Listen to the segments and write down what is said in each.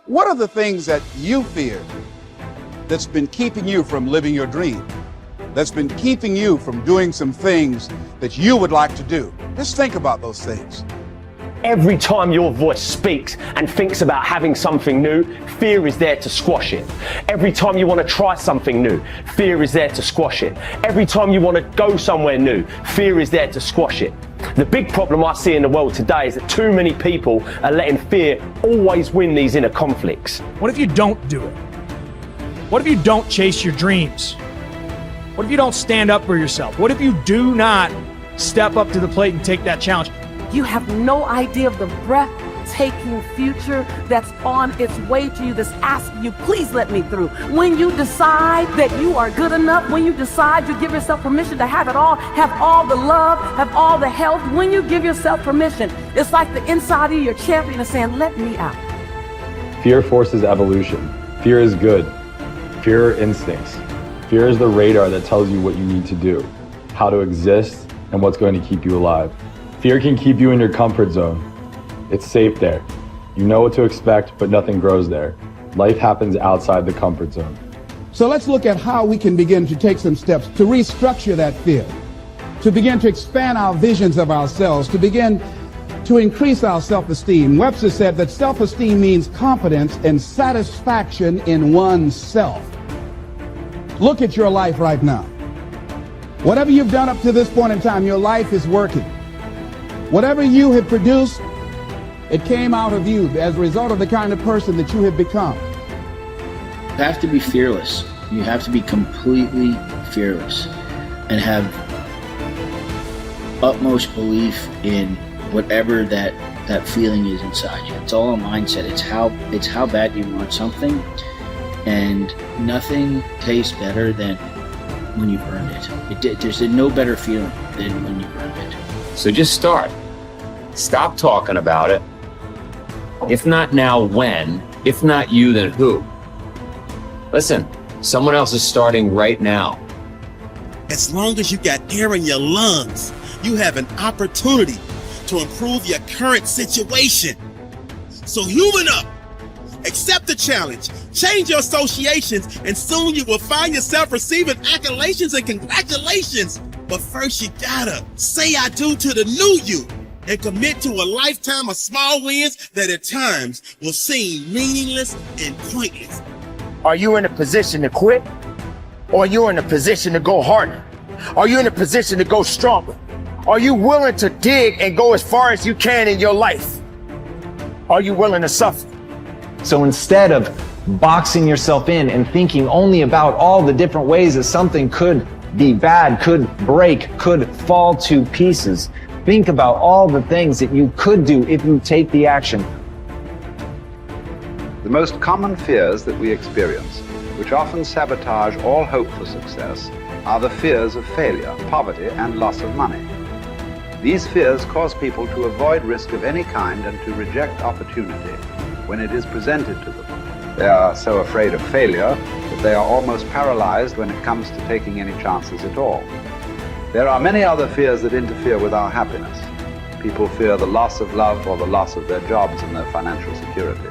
What are the things that you fear that's been keeping you from living your dream? That's been keeping you from doing some things that you would like to do? Just think about those things. Every time your voice speaks and thinks about having something new, fear is there to squash it. Every time you want to try something new, fear is there to squash it. Every time you want to go somewhere new, fear is there to squash it. The big problem I see in the world today is that too many people are letting fear always win these inner conflicts. What if you don't do it? What if you don't chase your dreams? What if you don't stand up for yourself? What if you do not step up to the plate and take that challenge? You have no idea of the breathtaking future that's on its way to you, that's asking you, please let me through. When you decide that you are good enough, when you decide you give yourself permission to have it all, have all the love, have all the health, when you give yourself permission, it's like the inside of your champion is saying, let me out. Fear forces evolution. Fear is good. Fear are instincts. Fear is the radar that tells you what you need to do, how to exist, and what's going to keep you alive. Fear can keep you in your comfort zone. It's safe there. You know what to expect, but nothing grows there. Life happens outside the comfort zone. So let's look at how we can begin to take some steps to restructure that fear, to begin to expand our visions of ourselves, to begin to increase our self-esteem. Webster said that self-esteem means confidence and satisfaction in oneself. Look at your life right now. Whatever you've done up to this point in time, your life is working. Whatever you have produced, it came out of you as a result of the kind of person that you have become. You have to be fearless. You have to be completely fearless and have utmost belief in whatever that feeling is inside you. It's all a mindset. It's how bad you want something, and nothing tastes better than when you've earned it. There's no better feeling than when you've earned it. So just start. Stop talking about it. If not now, when? If not you, then who? Listen, someone else is starting right now. As long as you got air in your lungs, you have an opportunity to improve your current situation. So human up. Accept the challenge, change your associations, and soon you will find yourself receiving accolades and congratulations. But first you gotta say I do to the new you and commit to a lifetime of small wins that at times will seem meaningless and pointless. Are you in a position to quit? Or are you in a position to go harder? Are you in a position to go stronger? Are you willing to dig and go as far as you can in your life? Are you willing to suffer? So instead of boxing yourself in and thinking only about all the different ways that something could be bad, could break, could fall to pieces, think about all the things that you could do if you take the action. The most common fears that we experience, which often sabotage all hope for success, are the fears of failure, poverty, and loss of money. These fears cause people to avoid risk of any kind and to reject opportunity when it is presented to them. They are so afraid of failure that they are almost paralyzed when it comes to taking any chances at all. There are many other fears that interfere with our happiness. People fear the loss of love or the loss of their jobs and their financial security.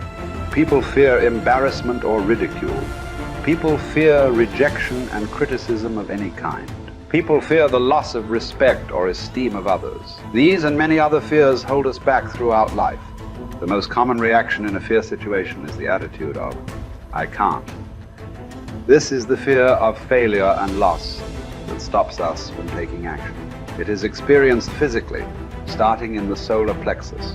People fear embarrassment or ridicule. People fear rejection and criticism of any kind. People fear the loss of respect or esteem of others. These and many other fears hold us back throughout life. The most common reaction in a fear situation is the attitude of, I can't. This is the fear of failure and loss that stops us from taking action. It is experienced physically, starting in the solar plexus.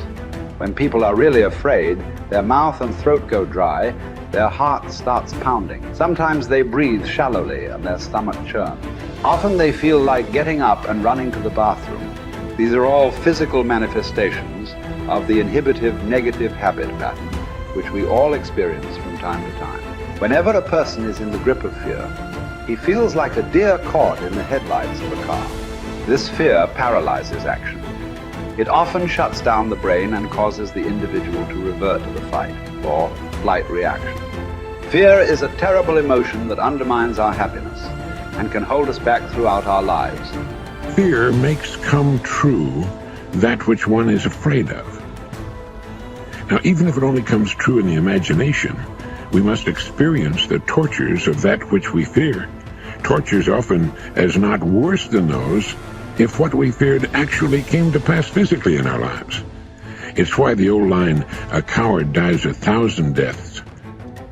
When people are really afraid, their mouth and throat go dry, their heart starts pounding. Sometimes they breathe shallowly and their stomach churns. Often they feel like getting up and running to the bathroom. These are all physical manifestations of the inhibitive negative habit pattern, which we all experience from time to time. Whenever a person is in the grip of fear, he feels like a deer caught in the headlights of a car. This fear paralyzes action. It often shuts down the brain and causes the individual to revert to the fight or flight reaction. Fear is a terrible emotion that undermines our happiness and can hold us back throughout our lives. Fear makes come true that which one is afraid of. Now, even if it only comes true in the imagination, we must experience the tortures of that which we fear. Tortures often as not worse than those if what we feared actually came to pass physically in our lives. It's why the old line, "A coward dies 1,000 deaths.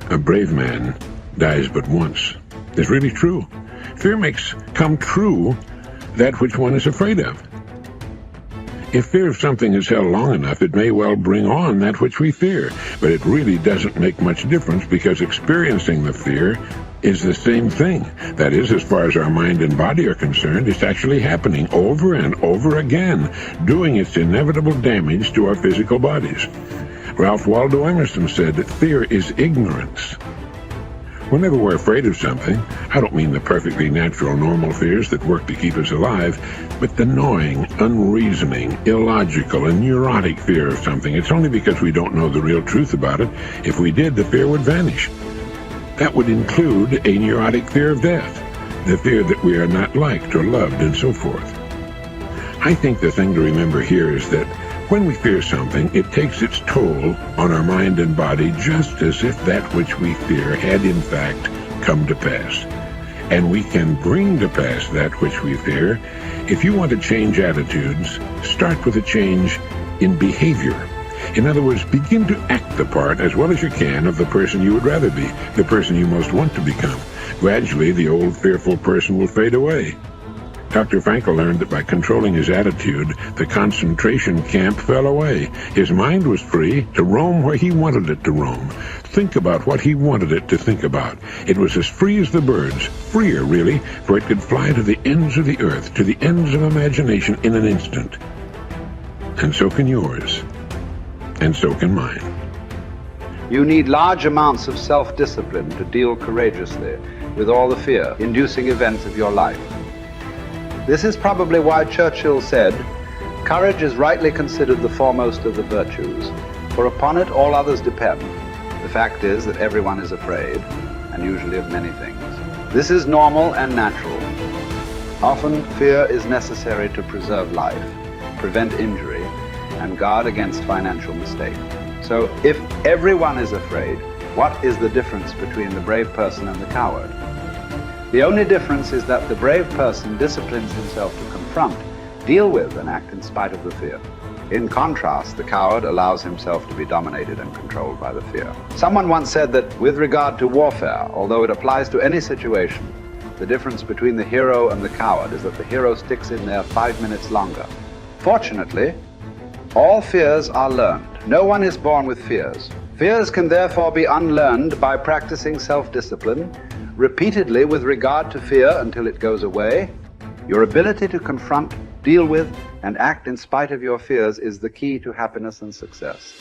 A brave man dies but once," is really true. Fear makes come true that which one is afraid of. If fear of something is held long enough, it may well bring on that which we fear, but it really doesn't make much difference because experiencing the fear is the same thing. That is, as far as our mind and body are concerned, it's actually happening over and over again, doing its inevitable damage to our physical bodies. Ralph Waldo Emerson said that fear is ignorance. Whenever we're afraid of something, I don't mean the perfectly natural, normal fears that work to keep us alive, but the gnawing, unreasoning, illogical, and neurotic fear of something. It's only because we don't know the real truth about it. If we did, the fear would vanish. That would include a neurotic fear of death, the fear that we are not liked or loved, and so forth. I think the thing to remember here is that when we fear something, it takes its toll on our mind and body just as if that which we fear had in fact come to pass. And we can bring to pass that which we fear. If you want to change attitudes, start with a change in behavior. In other words, begin to act the part as well as you can of the person you would rather be, the person you most want to become. Gradually, the old fearful person will fade away. Dr. Frankl learned that by controlling his attitude, the concentration camp fell away. His mind was free to roam where he wanted it to roam, think about what he wanted it to think about. It was as free as the birds, freer really, for it could fly to the ends of the earth, to the ends of imagination in an instant. And so can yours, and so can mine. You need large amounts of self-discipline to deal courageously with all the fear-inducing events of your life. This is probably why Churchill said, "Courage is rightly considered the foremost of the virtues, for upon it all others depend." The fact is that everyone is afraid, and usually of many things. This is normal and natural. Often fear is necessary to preserve life, prevent injury, and guard against financial mistake. So if everyone is afraid, what is the difference between the brave person and the coward? The only difference is that the brave person disciplines himself to confront, deal with, and act in spite of the fear. In contrast, the coward allows himself to be dominated and controlled by the fear. Someone once said that with regard to warfare, although it applies to any situation, the difference between the hero and the coward is that the hero sticks in there 5 minutes longer. Fortunately, all fears are learned. No one is born with fears. Fears can therefore be unlearned by practicing self-discipline repeatedly with regard to fear until it goes away. Your ability to confront, deal with, and act in spite of your fears is the key to happiness and success.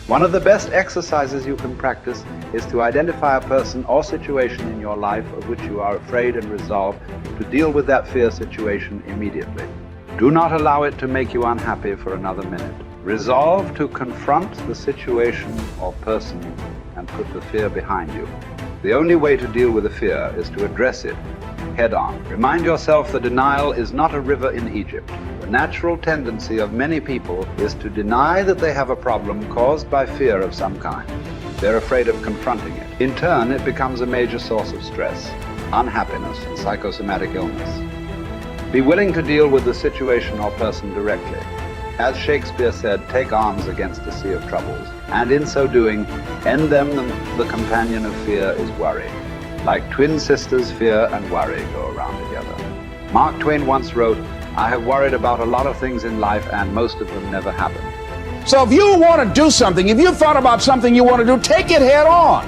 One of the best exercises you can practice is to identify a person or situation in your life of which you are afraid and resolve to deal with that fear situation immediately. Do not allow it to make you unhappy for another minute. Resolve to confront the situation or person and put the fear behind you. The only way to deal with a fear is to address it head on. Remind yourself that denial is not a river in Egypt. The natural tendency of many people is to deny that they have a problem caused by fear of some kind. They're afraid of confronting it. In turn, it becomes a major source of stress, unhappiness, and psychosomatic illness. Be willing to deal with the situation or person directly. As Shakespeare said, take arms against a sea of troubles, and in so doing, end them. The companion of fear is worry. Like twin sisters, fear and worry go around together. Mark Twain once wrote, "I have worried about a lot of things in life, and most of them never happen." So if you want to do something, if you've thought about something you want to do, take it head on.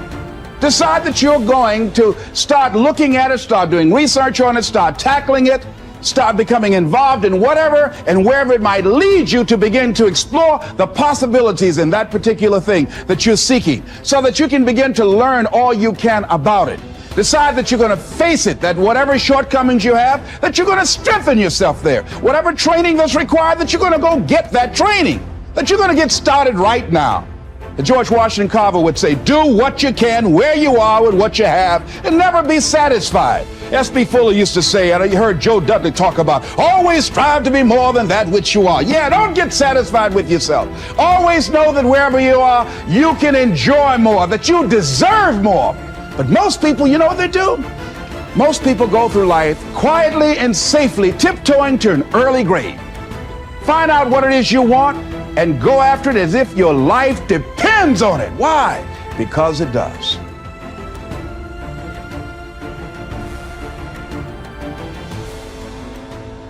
Decide that you're going to start looking at it, start doing research on it, start tackling it, start becoming involved in whatever and wherever it might lead you to begin to explore the possibilities in that particular thing that you're seeking so that you can begin to learn all you can about it. Decide that you're going to face it, that whatever shortcomings you have, that you're going to strengthen yourself there. Whatever training that's required, that you're going to go get that training, that you're going to get started right now. George Washington Carver would say, do what you can, where you are with what you have, and never be satisfied. S.B. Fuller used to say, and you heard Joe Dudley talk about, always strive to be more than that which you are. Yeah, don't get satisfied with yourself. Always know that wherever you are, you can enjoy more, that you deserve more. But most people, you know what they do? Most people go through life quietly and safely, tiptoeing to an early grave. Find out what it is you want and go after it as if your life depends on it. Why? Because it does.